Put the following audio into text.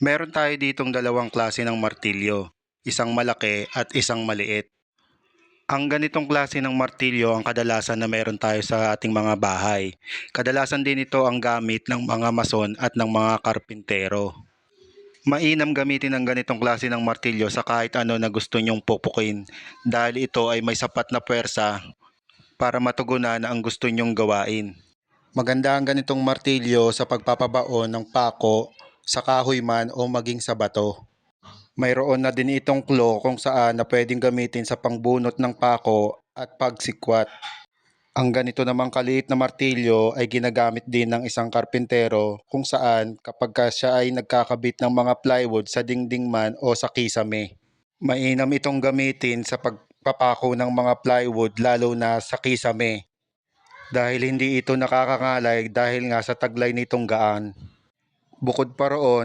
Meron tayo ditong dalawang klase ng martilyo, isang malaki at isang maliit. Ang ganitong klase ng martilyo ang kadalasan na meron tayo sa ating mga bahay. Kadalasan din ito ang gamit ng mga mason at ng mga karpintero. Mainam gamitin ang ganitong klase ng martilyo sa kahit ano na gusto nyong pupukin dahil ito ay may sapat na puwersa para matugunan ang gusto nyong gawain. Maganda ang ganitong martilyo sa pagpapabaon ng pako sa kahoy man o maging sa bato. Mayroon na din itong claw kung saan na pwedeng gamitin sa pangbunot ng pako at pagsikwat. Ang ganito namang kaliit na martilyo ay ginagamit din ng isang karpintero kung saan kapag siya ay nagkakabit ng mga plywood sa dingding man o sa kisame. Mainam itong gamitin sa pagpapako ng mga plywood lalo na sa kisame dahil hindi ito nakakangalay dahil nga sa taglay nitong gaan. Bukod pa roon,